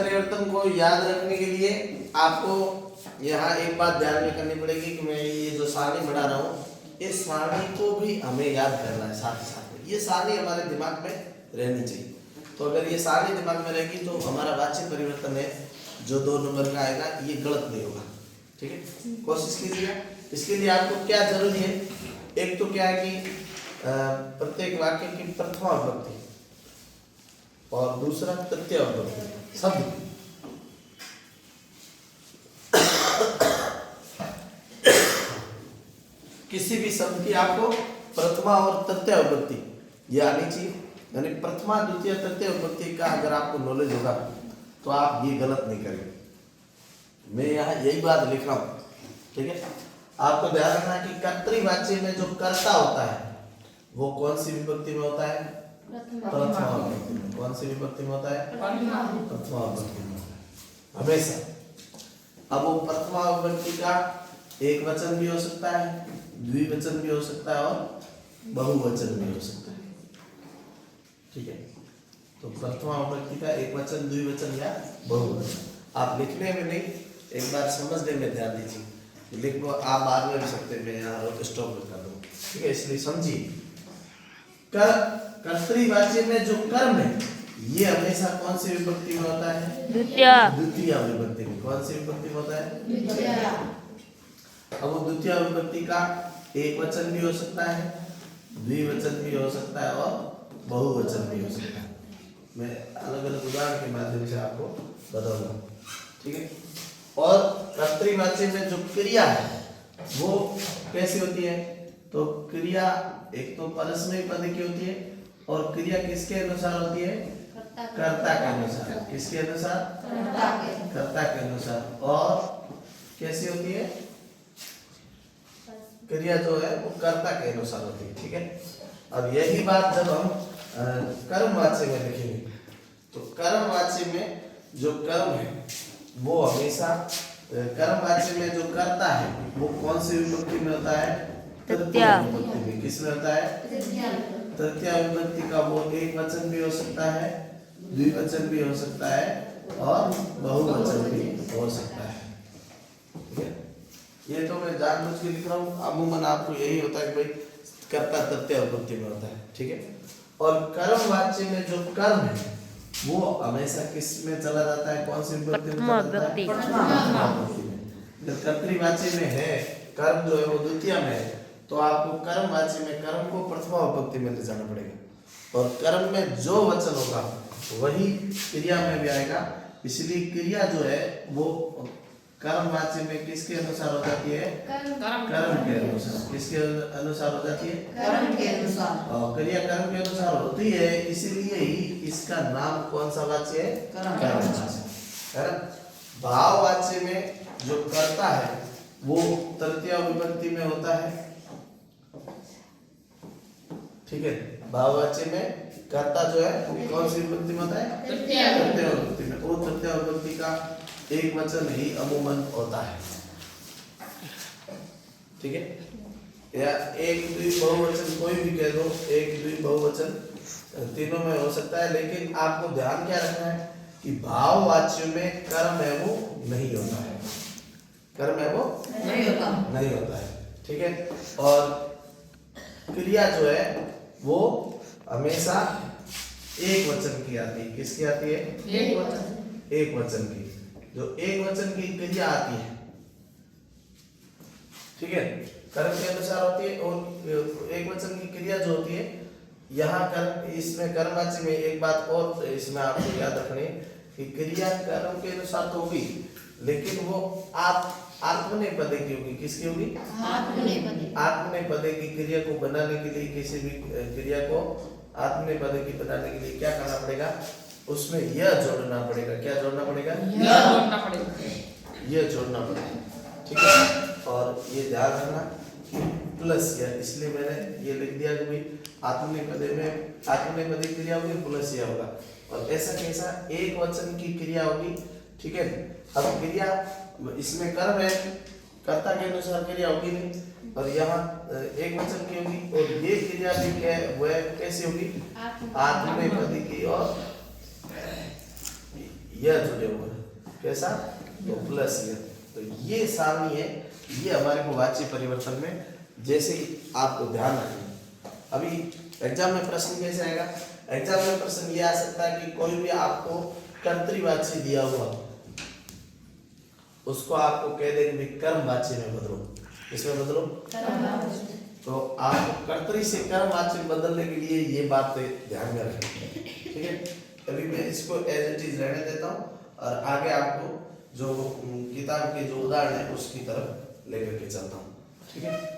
परिवर्तन को याद रखने के लिए आपको यहाँ एक बात ध्यान में करनी पड़ेगी कि मैं ये जो सारणी बढ़ा रहा हूँ, इस सारणी को भी हमें याद करना है साथ ही साथ में। ये सारणी हमारे दिमाग में रहनी चाहिए। तो अगर ये सारणी दिमाग में रहेगी तो हमारा वाच्य परिवर्तन है जो 2 नंबर का आएगा ये गलत नहीं होगा। ठीक है, कोशिश कीजिएगा। इसके लिए आपको क्या जरूरी है, एक तो क्या है कि प्रत्येक वाक्य की प्रथमा विभक्ति और दूसरा तृतीय विभक्ति शब्द। किसी भी शब्द की आपको प्रथमा और तृतीय विभक्ति ये आनी चाहिए। यानी प्रथमा द्वितीय तृतीय विभक्ति का अगर आपको नॉलेज होगा तो आप ये गलत नहीं करेंगे। मैं यहाँ यही बात लिख रहा हूँ। ठीक है, आपको ध्यान रखना कि कर्तृवाच्य में जो कर्ता होता है वो कौन सी विभक्ति में होता है? प्रथमा विभक्ति में। कौन सी विभक्ति में होता है? प्रथमा विभक्ति में हमेशा। अब वो प्रथमा विभक्ति का एक वचन भी हो सकता है, द्विवचन भी हो सकता है और बहुवचन भी हो सकता है। ठीक है, तो प्रथमा विभक्ति का एक वचन, द्विवचन या बहुवचन। आप लिखने में नहीं, एक बार समझने में ध्यान दीजिए। लिखो आप बाद में भी सकते हैं, मैं यहाँ स्टॉप कर दूँ। ठीक है, इसलिए समझिए। कर्तृवाच्य में जो कर्म है ये हमेशा कौन सी विभक्ति में होता है? द्वितीय विभक्ति में। कौन सी विभक्ति में होता है? द्वितीय। अब वो द्वितीय विभक्ति का एक वचन भी हो सकता है, द्विवचन भी हो सकता है और बहुवचन भी हो सकता है। मैं अलग अलग उदाहरण के माध्यम से आपको बताऊंगा। ठीक है, और कर्तृवाच्य में जो क्रिया है वो कैसी होती है? तो क्रिया एक तो परस्मैपदी पद की होती है और क्रिया किसके अनुसार होती है? कर्ता के अनुसार। किसके अनुसार? कर्ता के अनुसार। और कैसी होती है? क्रिया जो है वो कर्ता के अनुसार होती है। ठीक है, अब यही बात जब हम कर्मवाच्य में लिखेंगे तो कर्मवाच्य में जो कर्म है वो हमेशा कर्मवाच्य में जो कर्ता है वो कौन सी विभक्ति में होता है? तृतीय विभक्ति में। किसमें होता है? तृतीय विभक्ति का वो एक वचन भी हो सकता है, द्विवचन भी हो सकता है और बहुवचन भी हो सकता है। ठीक है, ये तो मैं जानबूझ के लिख रहा हूँ। अमूमन आपको यही होता है कि भाई कर्ता तृतीय विभक्ति में होता है। ठीक है, और कर्मवाच्य में जो कर्म है वो हमेशा किस में चला जाता है? कौन सी विभक्ति में चला जाता है? प्रथमा विभक्ति में। जब कर्तृवाच्य में है कर्म जो है वो द्वितीय में है तो आपको कर्मवाच्य में कर्म को प्रथमा विभक्ति में ले जाना पड़ेगा और कर्म में जो वचन होगा वही क्रिया में भी आएगा। इसलिए क्रिया जो है वो कर्मवाच्य में किसके अनुसार हो जाती है? कर्म के अनुसार। किसके अनुसार हो जाती है? कर्म के अनुसार। और क्रिया कर्म के अनुसार होती है, इसीलिए ही इसका नाम कौन सा वाच्य है? कर्मवाच्य। भाववाच्य में जो कर्ता है वो तृतीय विभक्ति में होता है। ठीक है, भाववाच्य में कर्ता जो है वो कौन सी विभक्ति में होता है? तृतीय विभक्ति में। वो तृतीय विभक्ति का एक वचन ही अमूमन होता है। ठीक है, या एक द्वि बहुवचन कोई भी कह दो, एक द्वि बहुवचन तीनों में हो सकता है। लेकिन आपको ध्यान क्या रखना है कि भाववाच्य में कर्म है वो नहीं होता है। कर्म है वो नहीं होता है। ठीक है, और क्रिया जो है वो हमेशा एक वचन की आती है। किसकी आती है? एक वचन की। जो एक वचन की क्रिया आती है, ठीक है, कर्म के अनुसार होती है। और एक वचन की क्रिया जो होती है यहाँ कर्म, इसमें कर्मवाच्य में एक बात और इसमें आपको याद रखनी है कि क्रिया कर्म के अनुसार तो होगी लेकिन वो आत्मनेपदी की होगी। किसकी होगी? आत्मनेपदी की क्रिया को बनाने के लिए, किसी भी क्रिया को आत्मनेपदी की बनाने के लिए क्या करना पड़ेगा? उसमें यह जोड़ना पड़ेगा। क्या जोड़ना पड़ेगा? यह जोड़ना पड़ेगा। ठीक है, और ये ध्यान रखना कि प्लस यह, इसलिए मैंने ये लिख दिया कि भाई आत्मनेपदी में आत्मनेपदी क्रिया होगी प्लस यह होगा। और ऐसा कैसा? एक वचन की क्रिया होगी। ठीक है, अब क्रिया इसमें कर्म है, कर्ता के अनुसार क्रिया होगी नहीं, और यहाँ एक वचन की होगी। और ये क्रिया भी क्या है, वह कैसी होगी? आत्मनेपदी की। और यह जुड़े हुए हैं, कैसा, तो प्लस यह, तो ये सारणी है, ये हमारे को वाच्य परिवर्तन में, जैसे ही आपको ध्यान रखना। अभी एग्जाम में प्रश्न कैसे आएगा, एग्जाम में प्रश्न ये आ सकता है कि कोई भी आपको कर्तृवाच्य दिया हुआ, उसको आपको कह दे कि कर्मवाच्य में बदलो, इसमें बदलो, तो आप कर्तरी से कर्मवाच्य में बदलने के लिए ये बात ध्यान में रखें, ठीक है। अभी मैं इसको एज इट इज रहने देता हूँ और आगे आपको जो किताब के जो उदाहरण है उसकी तरफ लेकर के चलता हूँ, ठीक है।